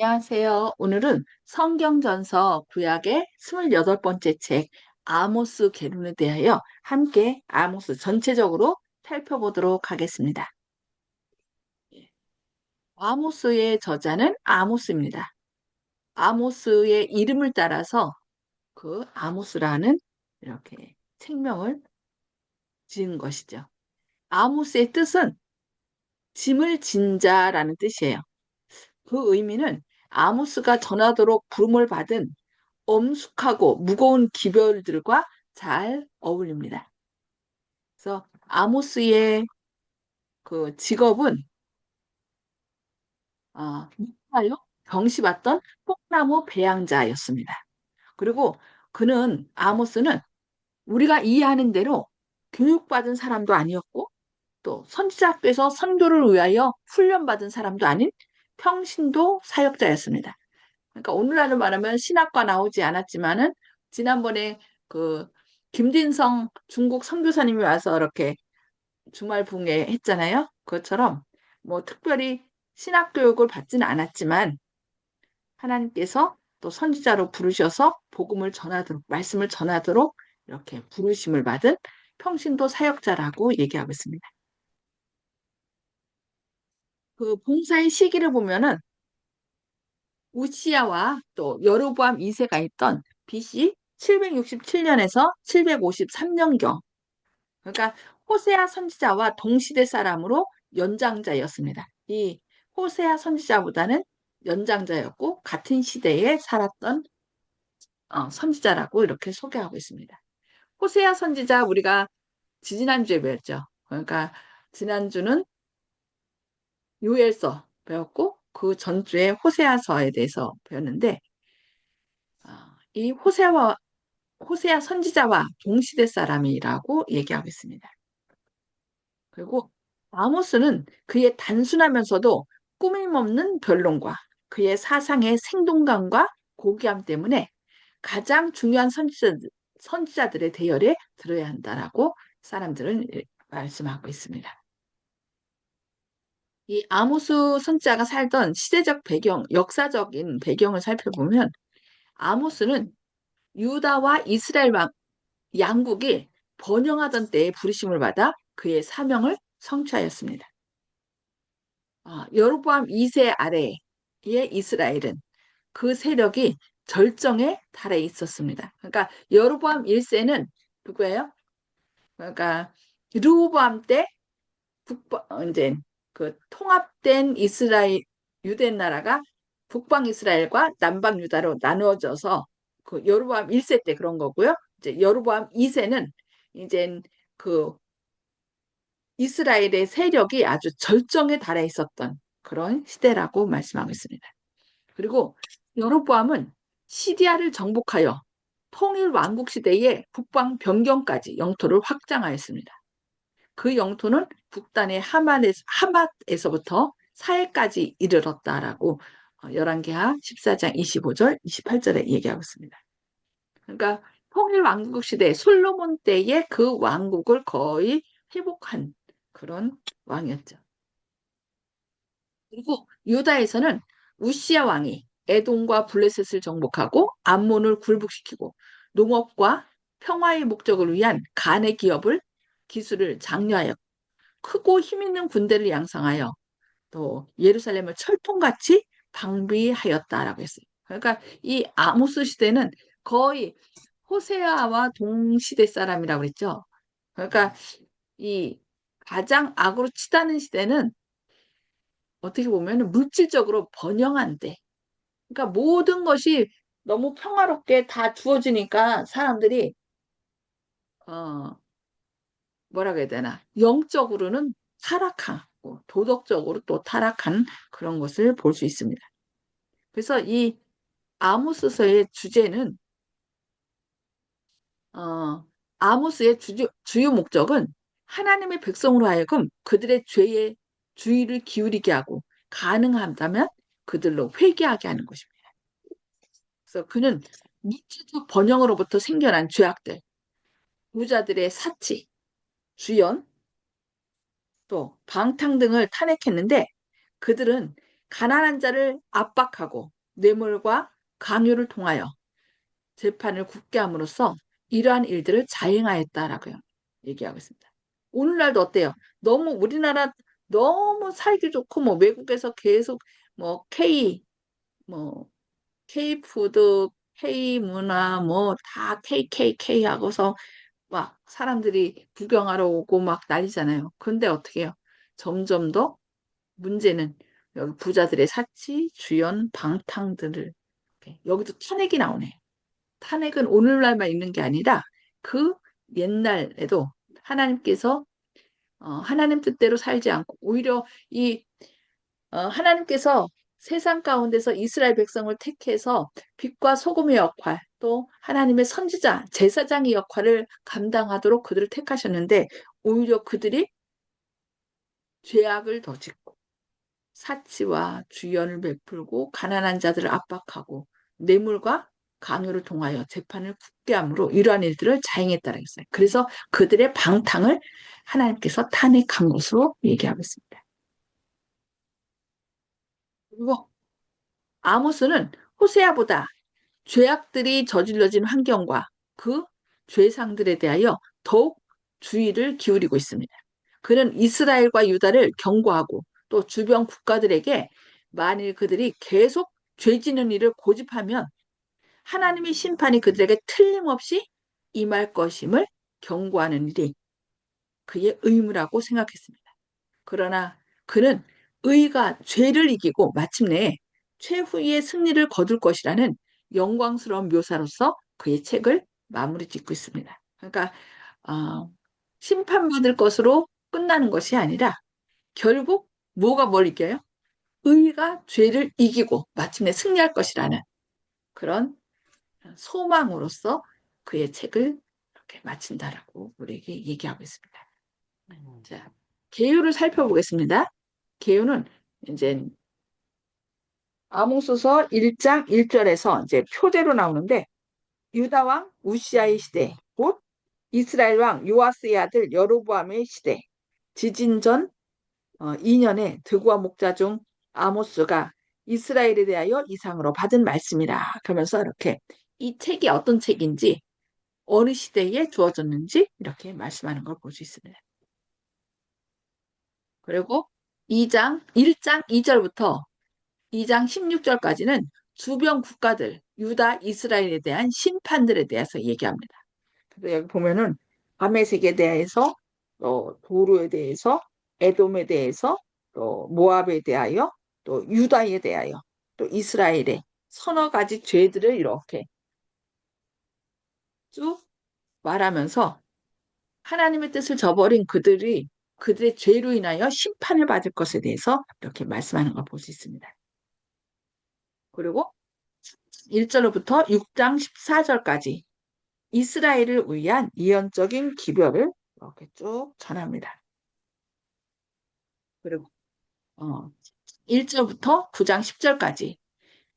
안녕하세요. 오늘은 성경전서 구약의 28번째 책 아모스 계론에 대하여 함께 아모스 전체적으로 살펴보도록 하겠습니다. 예. 아모스의 저자는 아모스입니다. 아모스의 이름을 따라서 그 아모스라는 이렇게 책명을 지은 것이죠. 아모스의 뜻은 짐을 진 자라는 뜻이에요. 그 의미는 아모스가 전하도록 부름을 받은 엄숙하고 무거운 기별들과 잘 어울립니다. 그래서 아모스의 그 직업은 목말로 병시받던 뽕나무 배양자였습니다. 그리고 아모스는 우리가 이해하는 대로 교육받은 사람도 아니었고 또 선지자께서 선교를 위하여 훈련받은 사람도 아닌 평신도 사역자였습니다. 그러니까 오늘날로 말하면 신학과 나오지 않았지만은 지난번에 그 김진성 중국 선교사님이 와서 이렇게 주말 붕괴 했잖아요. 그것처럼 뭐 특별히 신학 교육을 받지는 않았지만 하나님께서 또 선지자로 부르셔서 복음을 전하도록 말씀을 전하도록 이렇게 부르심을 받은 평신도 사역자라고 얘기하고 있습니다. 그 봉사의 시기를 보면은 우시야와 또 여로보암 2세가 있던 BC 767년에서 753년경. 그러니까 호세아 선지자와 동시대 사람으로 연장자였습니다. 이 호세아 선지자보다는 연장자였고 같은 시대에 살았던 선지자라고 이렇게 소개하고 있습니다. 호세아 선지자 우리가 지지난주에 배웠죠. 그러니까 지난주는 요엘서 배웠고 그 전주에 호세아서에 대해서 배웠는데 이 호세아 선지자와 동시대 사람이라고 얘기하고 있습니다. 그리고 아모스는 그의 단순하면서도 꾸밈없는 변론과 그의 사상의 생동감과 고귀함 때문에 가장 중요한 선지자들의 대열에 들어야 한다라고 사람들은 말씀하고 있습니다. 이 아모스 선지자가 살던 시대적 배경, 역사적인 배경을 살펴보면 아모스는 유다와 이스라엘 양국이 번영하던 때에 부르심을 받아 그의 사명을 성취하였습니다. 여로보암 2세 아래의 이스라엘은 그 세력이 절정에 달해 있었습니다. 그러니까 여로보암 1세는 누구예요? 그러니까 르호보암 때 이제 그 통합된 이스라엘 유대 나라가 북방 이스라엘과 남방 유다로 나누어져서 그 여로보암 1세 때 그런 거고요. 이제 여로보암 2세는 이제 그 이스라엘의 세력이 아주 절정에 달해 있었던 그런 시대라고 말씀하고 있습니다. 그리고 여로보암은 시리아를 정복하여 통일 왕국 시대의 북방 변경까지 영토를 확장하였습니다. 그 영토는 북단의 하맛에서부터 사해까지 이르렀다라고 열왕기하 14장 25절, 28절에 얘기하고 있습니다. 그러니까 통일 왕국 시대 솔로몬 때의 그 왕국을 거의 회복한 그런 왕이었죠. 그리고 유다에서는 우시야 왕이 에돔과 블레셋을 정복하고 암몬을 굴복시키고 농업과 평화의 목적을 위한 간의 기술을 장려하여 크고 힘있는 군대를 양성하여 또 예루살렘을 철통같이 방비하였다라고 했어요. 그러니까 이 아모스 시대는 거의 호세아와 동시대 사람이라고 그랬죠. 그러니까 이 가장 악으로 치닫는 시대는 어떻게 보면 물질적으로 번영한 때. 그러니까 모든 것이 너무 평화롭게 다 주어지니까 사람들이 어, 뭐라고 해야 되나 영적으로는 타락하고 도덕적으로 또 타락한 그런 것을 볼 수 있습니다. 그래서 이 아모스서의 주제는 어, 아모스의 주요 목적은 하나님의 백성으로 하여금 그들의 죄에 주의를 기울이게 하고 가능하다면 그들로 회개하게 하는 것입니다. 그래서 그는 물질적 번영으로부터 생겨난 죄악들, 부자들의 사치, 주연, 또 방탕 등을 탄핵했는데 그들은 가난한 자를 압박하고 뇌물과 강요를 통하여 재판을 굳게 함으로써 이러한 일들을 자행하였다라고요. 얘기하고 있습니다. 오늘날도 어때요? 너무 우리나라 너무 살기 좋고 뭐 외국에서 계속 뭐 뭐 K 푸드, K 문화 뭐 다 KKK 하고서 막 사람들이 구경하러 오고 막 난리잖아요. 근데 어떻게 해요? 점점 더 문제는 여기 부자들의 사치, 주연, 방탕들을 여기도 탄핵이 나오네. 탄핵은 오늘날만 있는 게 아니라 그 옛날에도 하나님께서 하나님 뜻대로 살지 않고 오히려 이 하나님께서 세상 가운데서 이스라엘 백성을 택해서 빛과 소금의 역할, 또 하나님의 선지자, 제사장의 역할을 감당하도록 그들을 택하셨는데 오히려 그들이 죄악을 더 짓고 사치와 주연을 베풀고 가난한 자들을 압박하고 뇌물과 강요를 통하여 재판을 굳게 함으로 이러한 일들을 자행했다라고 했어요. 그래서 그들의 방탕을 하나님께서 탄핵한 것으로 얘기하고 있습니다. 그리고 아모스는 호세아보다 죄악들이 저질러진 환경과 그 죄상들에 대하여 더욱 주의를 기울이고 있습니다. 그는 이스라엘과 유다를 경고하고 또 주변 국가들에게 만일 그들이 계속 죄 짓는 일을 고집하면 하나님의 심판이 그들에게 틀림없이 임할 것임을 경고하는 일이 그의 의무라고 생각했습니다. 그러나 그는 의가 죄를 이기고 마침내 최후의 승리를 거둘 것이라는 영광스러운 묘사로서 그의 책을 마무리 짓고 있습니다. 그러니까 어, 심판받을 것으로 끝나는 것이 아니라 결국 뭐가 뭘 이겨요? 의가 죄를 이기고 마침내 승리할 것이라는 그런 소망으로서 그의 책을 이렇게 마친다라고 우리에게 얘기하고 있습니다. 자, 개요를 살펴보겠습니다. 개요는 이제 아모스서 1장 1절에서 이제 표제로 나오는데 유다 왕 우시아의 시대, 곧 이스라엘 왕 요아스의 아들 여로보암의 시대, 지진 전 2년에 드구와 목자 중 아모스가 이스라엘에 대하여 이상으로 받은 말씀이라. 그러면서 이렇게 이 책이 어떤 책인지 어느 시대에 주어졌는지 이렇게 말씀하는 걸 볼 수 있습니다. 그리고 1장 2절부터 2장 16절까지는 주변 국가들, 유다, 이스라엘에 대한 심판들에 대해서 얘기합니다. 그래서 여기 보면은 다메섹에 대해서, 또 도로에 대해서, 에돔에 대해서, 또 모압에 대하여, 또 유다에 대하여, 또 이스라엘의 서너 가지 죄들을 이렇게 쭉 말하면서 하나님의 뜻을 저버린 그들이 그들의 죄로 인하여 심판을 받을 것에 대해서 이렇게 말씀하는 걸 볼 수 있습니다. 그리고 1절로부터 6장 14절까지 이스라엘을 위한 예언적인 기별을 이렇게 쭉 전합니다. 그리고 1절부터 9장 10절까지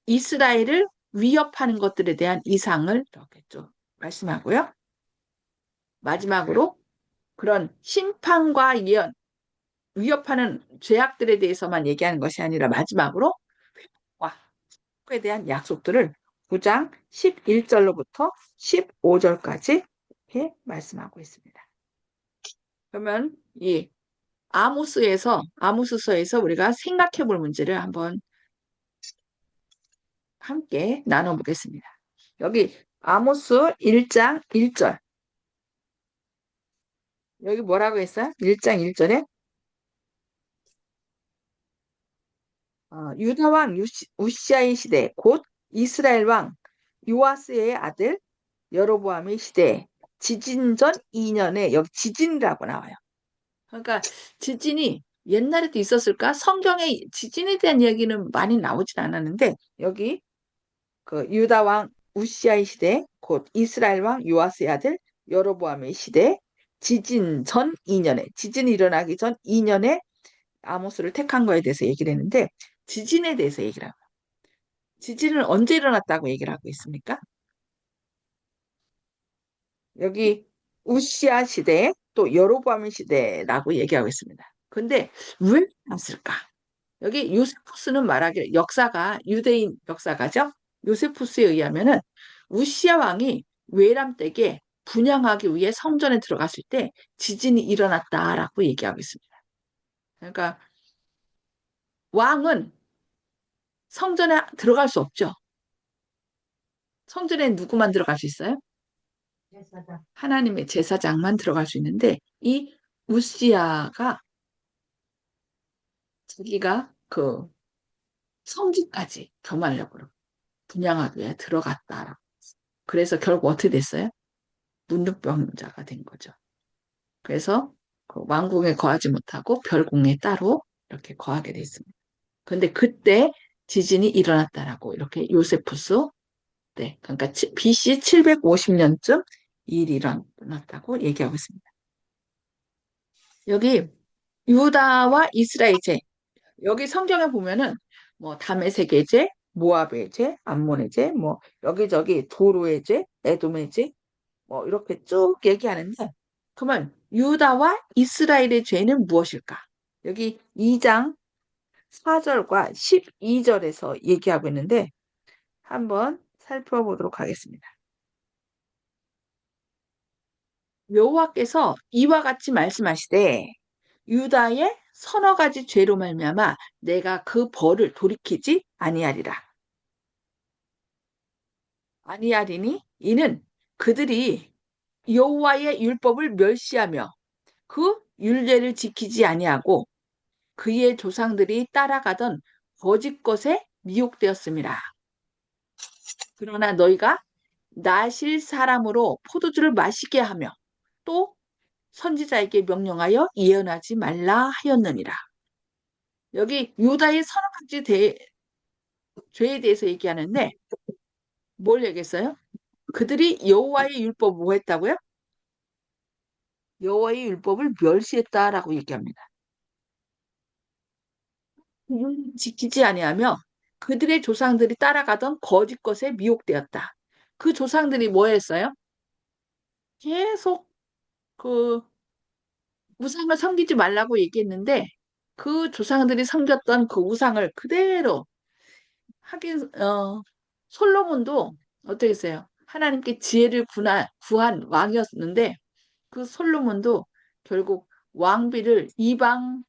이스라엘을 위협하는 것들에 대한 이상을 이렇게 쭉 말씀하고요. 마지막으로 그런 심판과 예언, 위협하는 죄악들에 대해서만 얘기하는 것이 아니라 마지막으로 회복과 에 대한 약속들을 9장 11절로부터 15절까지 이렇게 말씀하고 있습니다. 그러면 이 아모스서에서 우리가 생각해 볼 문제를 한번 함께 나눠보겠습니다. 여기 아모스 1장 1절. 여기 뭐라고 했어요? 1장 1절에 유다 왕 우시아의 시대 곧 이스라엘 왕 요아스의 아들 여로보암의 시대 지진 전 2년에 여기 지진이라고 나와요. 그러니까 지진이 옛날에도 있었을까? 성경에 지진에 대한 이야기는 많이 나오진 않았는데 여기 그 유다 왕 우시아의 시대, 곧 이스라엘 왕 요아스의 아들 여로보암의 시대, 지진 전 2년에 지진이 일어나기 전 2년에 아모스를 택한 거에 대해서 얘기를 했는데 지진에 대해서 얘기를 하고 지진은 언제 일어났다고 얘기를 하고 있습니까? 여기 우시아 시대 또 여로보암 시대라고 얘기하고 있습니다. 근데 왜 났을까? 여기 요세푸스는 말하기를 역사가 유대인 역사가죠. 요세푸스에 의하면은 우시아 왕이 외람 댁에 분향하기 위해 성전에 들어갔을 때 지진이 일어났다라고 얘기하고 있습니다. 그러니까 왕은 성전에 들어갈 수 없죠. 성전에 누구만 들어갈 수 있어요? 하나님의 제사장만 들어갈 수 있는데 이 우시아가 자기가 그 성지까지 겸하려고 분향하기 위해 들어갔다라고. 그래서 결국 어떻게 됐어요? 문둥병자가 된 거죠. 그래서 그 왕궁에 거하지 못하고 별궁에 따로 이렇게 거하게 됐습니다. 근데 그때 지진이 일어났다라고 이렇게 요세푸스 때, 그러니까 BC 750년쯤 일이 일어났다고 얘기하고 있습니다. 여기 유다와 이스라엘 제 여기 성경에 보면은 뭐 다메섹의 제, 모압의 제, 암몬의 제, 뭐 여기저기 도로의 제, 에돔의 제, 뭐 이렇게 쭉 얘기하는데 그러면 유다와 이스라엘의 죄는 무엇일까? 여기 2장 4절과 12절에서 얘기하고 있는데 한번 살펴보도록 하겠습니다. 여호와께서 이와 같이 말씀하시되 유다의 서너 가지 죄로 말미암아 내가 그 벌을 돌이키지 아니하리라. 아니하리니 이는 그들이 여호와의 율법을 멸시하며 그 율례를 지키지 아니하고 그의 조상들이 따라가던 거짓 것에 미혹되었습니다. 그러나 너희가 나실 사람으로 포도주를 마시게 하며 또 선지자에게 명령하여 예언하지 말라 하였느니라. 여기 유다의 서너 가지 죄에 대해서 얘기하는데 뭘 얘기했어요? 그들이 여호와의 율법 뭐 했다고요? 여호와의 율법을 멸시했다라고 얘기합니다. 지키지 아니하며 그들의 조상들이 따라가던 거짓 것에 미혹되었다. 그 조상들이 뭐 했어요? 계속 그 우상을 섬기지 말라고 얘기했는데 그 조상들이 섬겼던 그 우상을 그대로 하긴 솔로몬도 어떻게 했어요? 하나님께 지혜를 구한 왕이었는데 그 솔로몬도 결국 왕비를 이방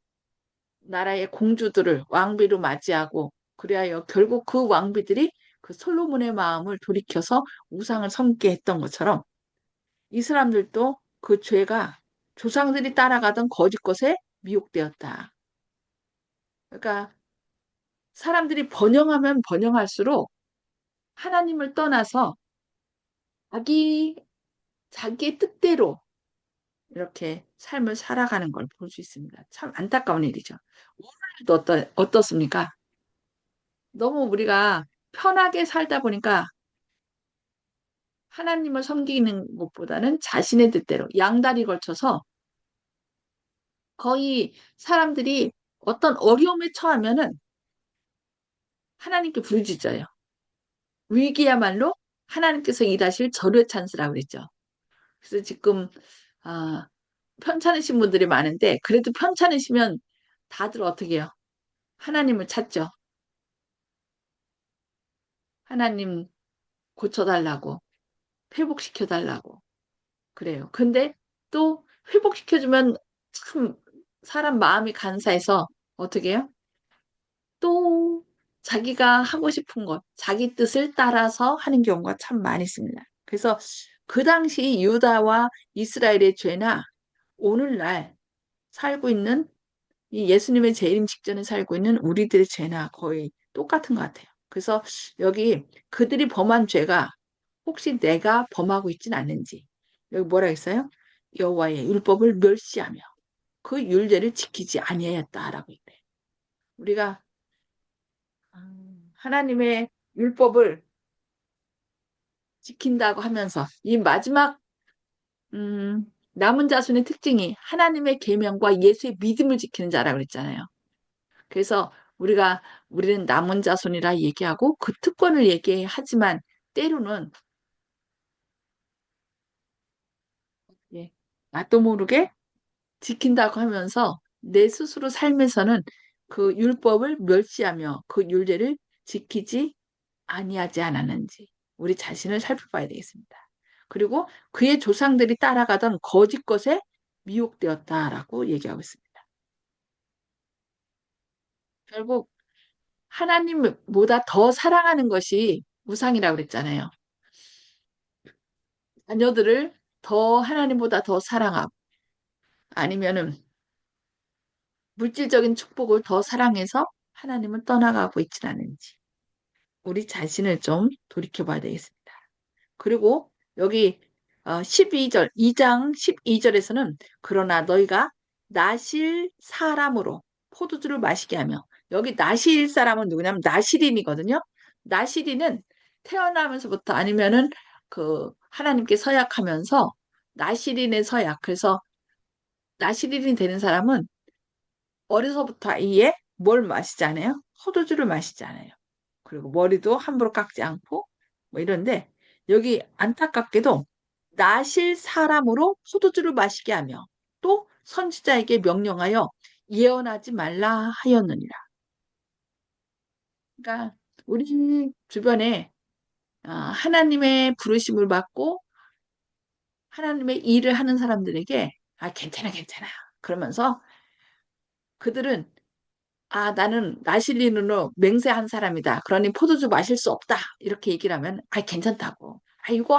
나라의 공주들을 왕비로 맞이하고 그리하여 결국 그 왕비들이 그 솔로몬의 마음을 돌이켜서 우상을 섬게 했던 것처럼 이 사람들도 그 죄가 조상들이 따라가던 거짓 것에 미혹되었다. 그러니까 사람들이 번영하면 번영할수록 하나님을 떠나서 자기 자기의 뜻대로 이렇게 삶을 살아가는 걸 볼 수 있습니다. 참 안타까운 일이죠. 오늘도 어떻습니까? 너무 우리가 편하게 살다 보니까 하나님을 섬기는 것보다는 자신의 뜻대로 양다리 걸쳐서 거의 사람들이 어떤 어려움에 처하면은 하나님께 부르짖어요. 위기야말로 하나님께서 일하실 절호의 찬스라고 그랬죠. 그래서 지금 아, 편찮으신 분들이 많은데 그래도 편찮으시면 다들 어떻게 해요? 하나님을 찾죠. 하나님 고쳐달라고, 회복시켜달라고. 그래요. 근데 또 회복시켜주면 참 사람 마음이 간사해서 어떻게 해요? 또 자기가 하고 싶은 것, 자기 뜻을 따라서 하는 경우가 참 많이 있습니다. 그래서 그 당시 유다와 이스라엘의 죄나 오늘날 살고 있는 이 예수님의 재림 직전에 살고 있는 우리들의 죄나 거의 똑같은 것 같아요. 그래서 여기 그들이 범한 죄가 혹시 내가 범하고 있진 않는지 여기 뭐라 했어요? 여호와의 율법을 멸시하며 그 율례를 지키지 아니하였다라고 있대. 우리가 하나님의 율법을 지킨다고 하면서 이 마지막 남은 자손의 특징이 하나님의 계명과 예수의 믿음을 지키는 자라고 그랬잖아요. 그래서 우리는 남은 자손이라 얘기하고 그 특권을 얘기하지만 때로는 예, 나도 모르게 지킨다고 하면서 내 스스로 삶에서는 그 율법을 멸시하며 그 율례를 지키지 아니하지 않았는지 우리 자신을 살펴봐야 되겠습니다. 그리고 그의 조상들이 따라가던 거짓 것에 미혹되었다라고 얘기하고 있습니다. 결국 하나님보다 더 사랑하는 것이 우상이라고 그랬잖아요. 자녀들을 더 하나님보다 더 사랑하고 아니면은 물질적인 축복을 더 사랑해서 하나님을 떠나가고 있지 않은지 우리 자신을 좀 돌이켜 봐야 되겠습니다. 그리고 여기 12절, 2장 12절에서는 그러나 너희가 나실 사람으로 포도주를 마시게 하며 여기 나실 사람은 누구냐면 나실인이거든요. 나실인은 태어나면서부터 아니면은 그 하나님께 서약하면서 나실인의 서약. 그래서 나실인이 되는 사람은 어려서부터 아예 뭘 마시지 않아요? 포도주를 마시지 않아요. 그리고 머리도 함부로 깎지 않고 뭐 이런데 여기 안타깝게도 나실 사람으로 포도주를 마시게 하며 또 선지자에게 명령하여 예언하지 말라 하였느니라. 그러니까 우리 주변에 하나님의 부르심을 받고 하나님의 일을 하는 사람들에게 괜찮아 괜찮아 그러면서 그들은 나는 나실린으로 맹세한 사람이다. 그러니 포도주 마실 수 없다. 이렇게 얘기를 하면, 괜찮다고. 이거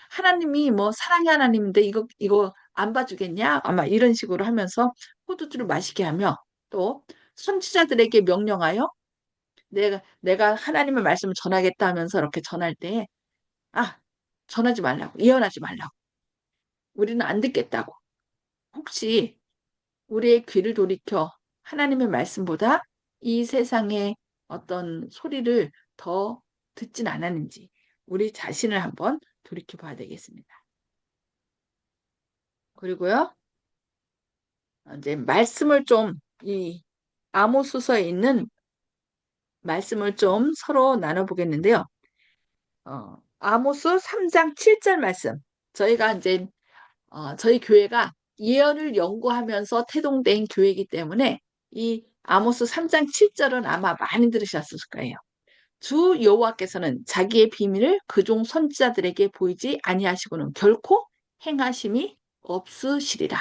하나님이 뭐 사랑의 하나님인데 이거 안 봐주겠냐? 아마 이런 식으로 하면서 포도주를 마시게 하며 또 선지자들에게 명령하여 내가 하나님의 말씀을 전하겠다 하면서 이렇게 전할 때, 아, 전하지 말라고. 예언하지 말라고. 우리는 안 듣겠다고. 혹시 우리의 귀를 돌이켜 하나님의 말씀보다 이 세상의 어떤 소리를 더 듣진 않았는지 우리 자신을 한번 돌이켜 봐야 되겠습니다. 그리고요, 이제 말씀을 좀, 이 아모스서에 있는 말씀을 좀 서로 나눠보겠는데요. 아모스 3장 7절 말씀. 저희가 이제, 저희 교회가 예언을 연구하면서 태동된 교회이기 때문에 이 아모스 3장 7절은 아마 많이 들으셨을 거예요. 주 여호와께서는 자기의 비밀을 그종 선지자들에게 보이지 아니하시고는 결코 행하심이 없으시리라.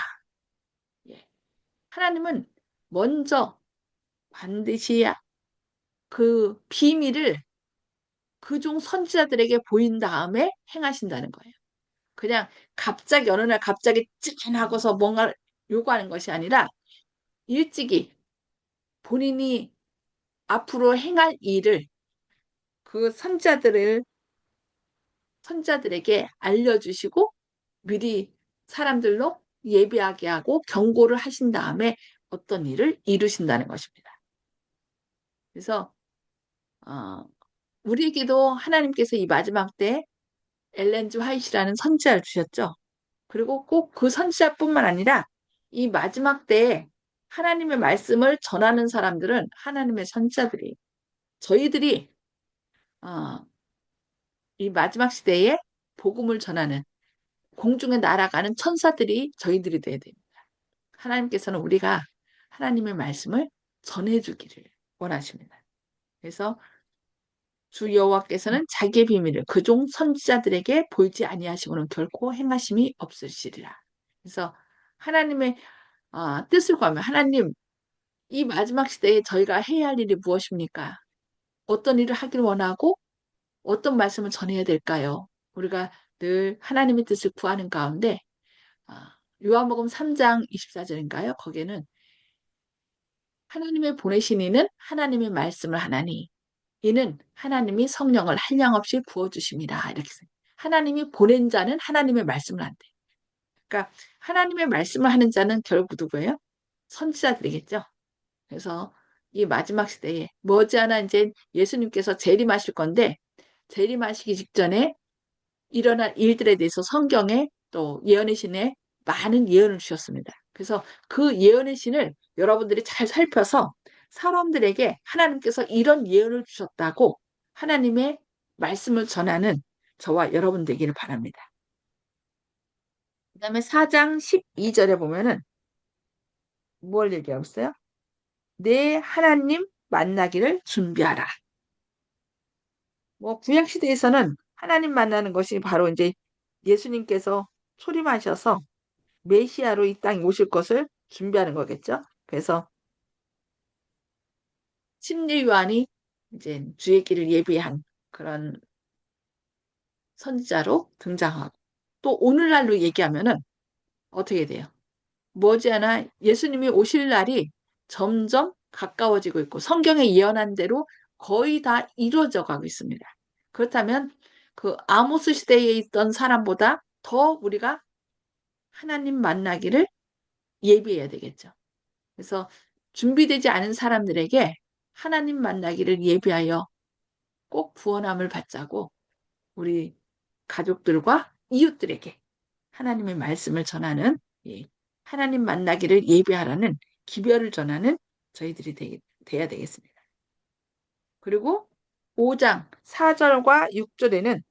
예. 하나님은 먼저 반드시 그 비밀을 그종 선지자들에게 보인 다음에 행하신다는 거예요. 그냥 갑자기 어느 날 갑자기 찌긴 하고서 뭔가 요구하는 것이 아니라 일찍이 본인이 앞으로 행할 일을 그 선자들에게 알려주시고 미리 사람들로 예비하게 하고 경고를 하신 다음에 어떤 일을 이루신다는 것입니다. 그래서 어, 우리에게도 하나님께서 이 마지막 때 엘렌즈 화이트라는 선지자를 주셨죠. 그리고 꼭 그 선지자뿐만 아니라 이 마지막 때에 하나님의 말씀을 전하는 사람들은 하나님의 선지자들이에요. 저희들이 어, 이 마지막 시대에 복음을 전하는 공중에 날아가는 천사들이 저희들이 돼야 됩니다. 하나님께서는 우리가 하나님의 말씀을 전해주기를 원하십니다. 그래서 주 여호와께서는 자기의 비밀을 그종 선지자들에게 보이지 아니하시고는 결코 행하심이 없으시리라. 그래서 하나님의 뜻을 구하면 하나님 이 마지막 시대에 저희가 해야 할 일이 무엇입니까? 어떤 일을 하길 원하고 어떤 말씀을 전해야 될까요? 우리가 늘 하나님의 뜻을 구하는 가운데 요한복음 3장 24절인가요? 거기에는 하나님의 보내신 이는 하나님의 말씀을 하나니 이는 하나님이 성령을 한량없이 부어주십니다. 이렇게 써요. 하나님이 보낸 자는 하나님의 말씀을 한대. 그러니까 하나님의 말씀을 하는 자는 결국 누구예요? 선지자들이겠죠. 그래서 이 마지막 시대에 머지않아 이제 예수님께서 재림하실 건데 재림하시기 직전에 일어날 일들에 대해서 성경에 또 예언의 신에 많은 예언을 주셨습니다. 그래서 그 예언의 신을 여러분들이 잘 살펴서 사람들에게 하나님께서 이런 예언을 주셨다고 하나님의 말씀을 전하는 저와 여러분 되기를 바랍니다. 그 다음에 4장 12절에 보면은 뭘 얘기하고 있어요? 내 하나님 만나기를 준비하라. 뭐 구약 시대에서는 하나님 만나는 것이 바로 이제 예수님께서 초림하셔서 메시아로 이 땅에 오실 것을 준비하는 거겠죠. 그래서 심리 요한이 이제 주의 길을 예비한 그런 선지자로 등장하고 또 오늘날로 얘기하면은 어떻게 돼요? 머지않아 예수님이 오실 날이 점점 가까워지고 있고 성경에 예언한 대로 거의 다 이루어져 가고 있습니다. 그렇다면 그 아모스 시대에 있던 사람보다 더 우리가 하나님 만나기를 예비해야 되겠죠. 그래서 준비되지 않은 사람들에게 하나님 만나기를 예비하여 꼭 구원함을 받자고 우리 가족들과 이웃들에게 하나님의 말씀을 전하는 예, 하나님 만나기를 예비하라는 기별을 전하는 저희들이 돼야 되겠습니다. 그리고 5장 4절과 6절에는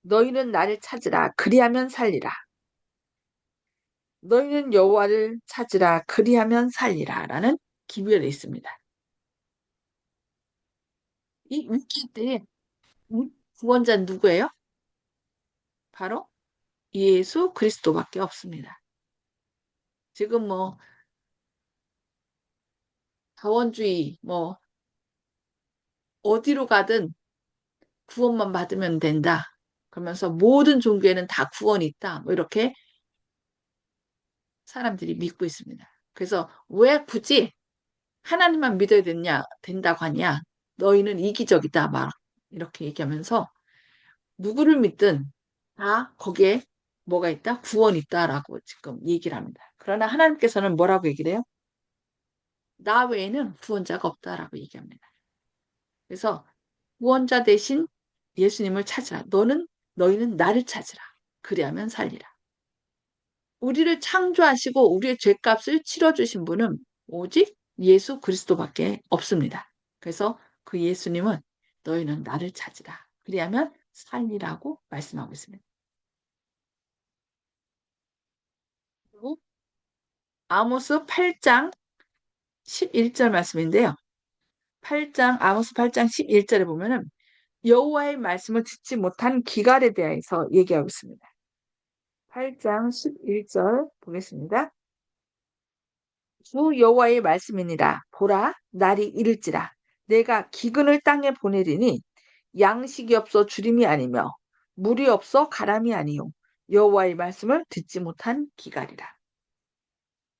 너희는 나를 찾으라 그리하면 살리라. 너희는 여호와를 찾으라 그리하면 살리라라는 기별이 있습니다. 이 웃길 때 구원자는 누구예요? 바로 예수 그리스도밖에 없습니다. 지금 뭐 자원주의 뭐 어디로 가든 구원만 받으면 된다. 그러면서 모든 종교에는 다 구원이 있다. 뭐 이렇게 사람들이 믿고 있습니다. 그래서 왜 굳이 하나님만 믿어야 된다고 하냐? 너희는 이기적이다. 막 이렇게 얘기하면서 누구를 믿든 다 거기에 뭐가 있다? 구원이 있다라고 지금 얘기를 합니다. 그러나 하나님께서는 뭐라고 얘기를 해요? 나 외에는 구원자가 없다라고 얘기합니다. 그래서 구원자 대신 예수님을 찾으라. 너희는 나를 찾으라. 그리하면 살리라. 우리를 창조하시고 우리의 죄값을 치러주신 분은 오직 예수 그리스도밖에 없습니다. 그래서 그 예수님은 너희는 나를 찾으라. 그리하면 살리라고 말씀하고 있습니다. 그리고 아모스 8장 11절 말씀인데요. 아모스 8장 11절에 보면은 여호와의 말씀을 듣지 못한 기갈에 대해서 얘기하고 있습니다. 8장 11절 보겠습니다. 주 여호와의 말씀이니라. 보라, 날이 이를지라. 내가 기근을 땅에 보내리니 양식이 없어 주림이 아니며 물이 없어 가람이 아니요 여호와의 말씀을 듣지 못한 기갈이라.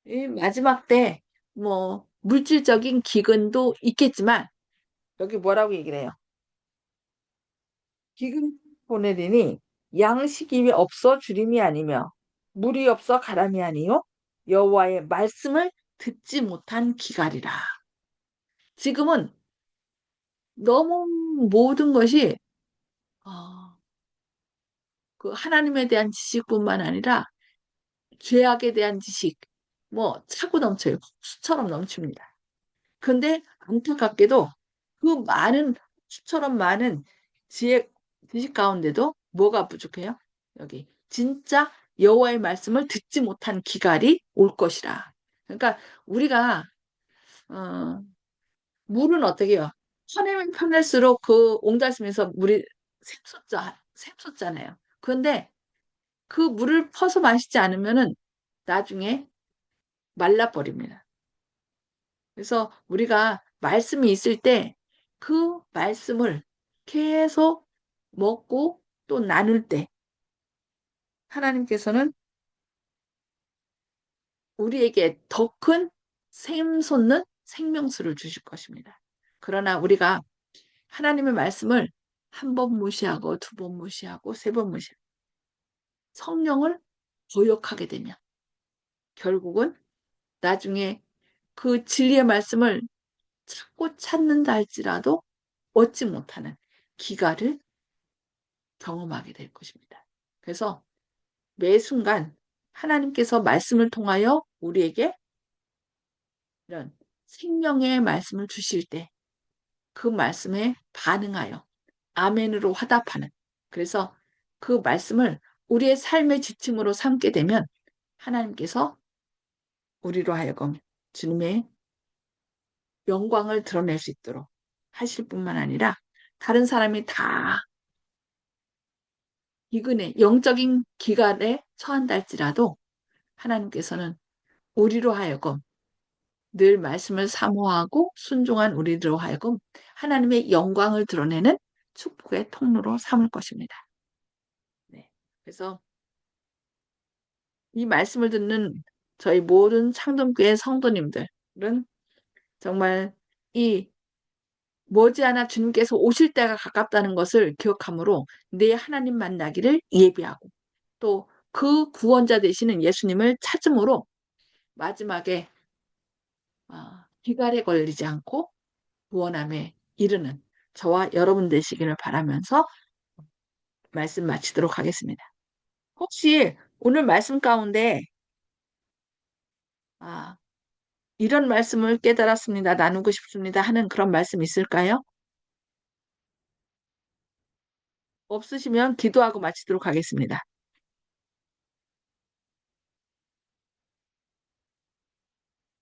이 마지막 때 뭐 물질적인 기근도 있겠지만 여기 뭐라고 얘기를 해요? 기근 보내리니 양식이 없어 주림이 아니며 물이 없어 가람이 아니요 여호와의 말씀을 듣지 못한 기갈이라. 지금은 너무 모든 것이 어, 그 하나님에 대한 지식뿐만 아니라 죄악에 대한 지식 뭐 차고 넘쳐요. 수처럼 넘칩니다. 근데 안타깝게도 그 많은 수처럼 많은 지혜 지식 가운데도 뭐가 부족해요? 여기 진짜 여호와의 말씀을 듣지 못한 기갈이 올 것이라. 그러니까 우리가 어, 물은 어떻게 해요? 퍼내면 퍼낼수록 그 옹달심에서 물이 샘솟잖아요. 그런데 그 물을 퍼서 마시지 않으면은 나중에 말라버립니다. 그래서 우리가 말씀이 있을 때 그 말씀을 계속 먹고 또 나눌 때 하나님께서는 우리에게 더 큰 샘솟는 생명수를 주실 것입니다. 그러나 우리가 하나님의 말씀을 한 번 무시하고 두 번 무시하고 세 번 무시하고 성령을 거역하게 되면 결국은 나중에 그 진리의 말씀을 찾고 찾는다 할지라도 얻지 못하는 기가를 경험하게 될 것입니다. 그래서 매 순간 하나님께서 말씀을 통하여 우리에게 이런 생명의 말씀을 주실 때 그 말씀에 반응하여 아멘으로 화답하는 그래서 그 말씀을 우리의 삶의 지침으로 삼게 되면 하나님께서 우리로 하여금 주님의 영광을 드러낼 수 있도록 하실 뿐만 아니라 다른 사람이 다 기근에, 영적인 기간에 처한다 할지라도 하나님께서는 우리로 하여금 늘 말씀을 사모하고 순종한 우리로 하여금 하나님의 영광을 드러내는 축복의 통로로 삼을 것입니다. 네. 그래서 이 말씀을 듣는 저희 모든 창동교회 성도님들은 정말 이 머지않아 주님께서 오실 때가 가깝다는 것을 기억하므로 내 하나님 만나기를 예비하고 또 그 구원자 되시는 예수님을 찾음으로 마지막에 기갈에 걸리지 않고 구원함에 이르는 저와 여러분 되시기를 바라면서 말씀 마치도록 하겠습니다. 혹시 오늘 말씀 가운데 아, 이런 말씀을 깨달았습니다. 나누고 싶습니다. 하는 그런 말씀 있을까요? 없으시면 기도하고 마치도록 하겠습니다.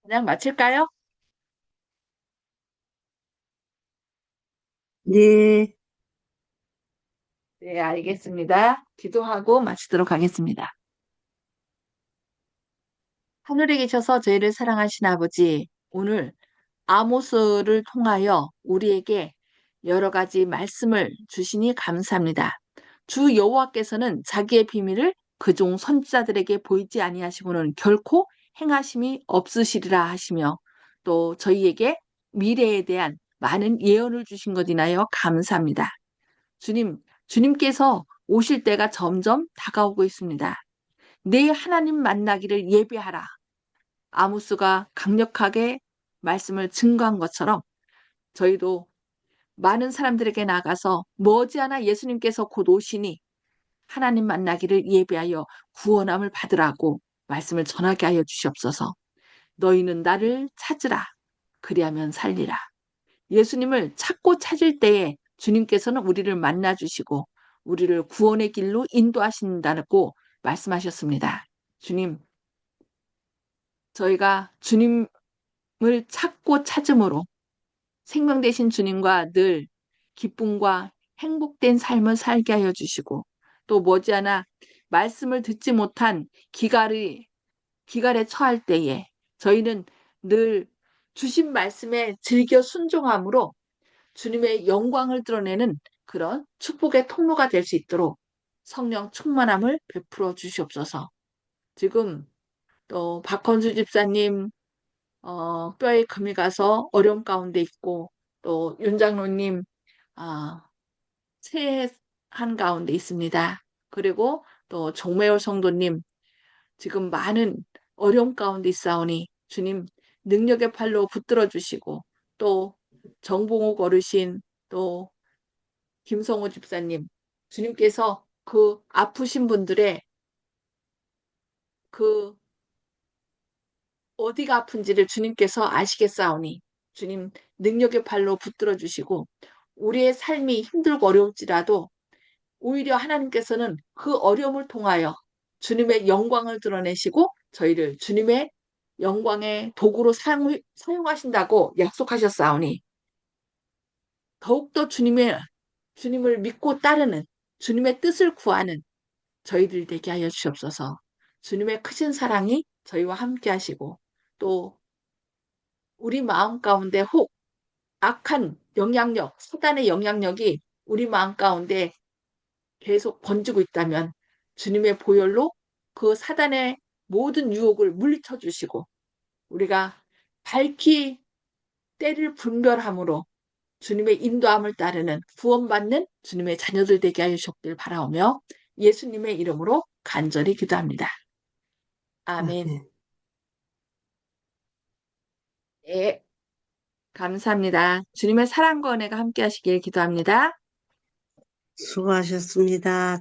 그냥 마칠까요? 네, 네, 알겠습니다. 기도하고 마치도록 하겠습니다. 하늘에 계셔서 저희를 사랑하신 아버지, 오늘 아모스를 통하여 우리에게 여러 가지 말씀을 주시니 감사합니다. 주 여호와께서는 자기의 비밀을 그종 선지자들에게 보이지 아니하시고는 결코 행하심이 없으시리라 하시며 또 저희에게 미래에 대한 많은 예언을 주신 것 인하여 감사합니다. 주님, 주님께서 오실 때가 점점 다가오고 있습니다. 내 하나님 만나기를 예배하라. 아모스가 강력하게 말씀을 증거한 것처럼 저희도 많은 사람들에게 나가서 머지않아 예수님께서 곧 오시니 하나님 만나기를 예배하여 구원함을 받으라고 말씀을 전하게 하여 주시옵소서. 너희는 나를 찾으라. 그리하면 살리라. 예수님을 찾고 찾을 때에 주님께서는 우리를 만나 주시고 우리를 구원의 길로 인도하신다고 말씀하셨습니다. 주님, 저희가 주님을 찾고 찾음으로 생명 되신 주님과 늘 기쁨과 행복된 삶을 살게 하여 주시고 또 머지않아 말씀을 듣지 못한 기갈에 처할 때에 저희는 늘 주신 말씀에 즐겨 순종함으로 주님의 영광을 드러내는 그런 축복의 통로가 될 수 있도록 성령 충만함을 베풀어 주시옵소서. 지금 또 박헌수 집사님 뼈에 금이 가서 어려움 가운데 있고 또 윤장로님 체한 가운데 있습니다. 그리고 또 정매월 성도님 지금 많은 어려움 가운데 있사오니 주님 능력의 팔로 붙들어 주시고 또 정봉욱 어르신 또 김성호 집사님 주님께서 그 아프신 분들의 그 어디가 아픈지를 주님께서 아시겠사오니 주님 능력의 발로 붙들어 주시고 우리의 삶이 힘들고 어려울지라도 오히려 하나님께서는 그 어려움을 통하여 주님의 영광을 드러내시고 저희를 주님의 영광의 도구로 사용하신다고 약속하셨사오니 더욱더 주님을 믿고 따르는 주님의 뜻을 구하는 저희들 되게 하여 주시옵소서. 주님의 크신 사랑이 저희와 함께 하시고 또 우리 마음 가운데 혹 악한 영향력, 사단의 영향력이 우리 마음 가운데 계속 번지고 있다면 주님의 보혈로 그 사단의 모든 유혹을 물리쳐 주시고 우리가 밝히 때를 분별함으로 주님의 인도함을 따르는 구원받는 주님의 자녀들 되게 하여 주시길 바라오며 예수님의 이름으로 간절히 기도합니다. 아멘. 아멘. 네, 감사합니다. 주님의 사랑과 은혜가 함께 하시길 기도합니다. 수고하셨습니다.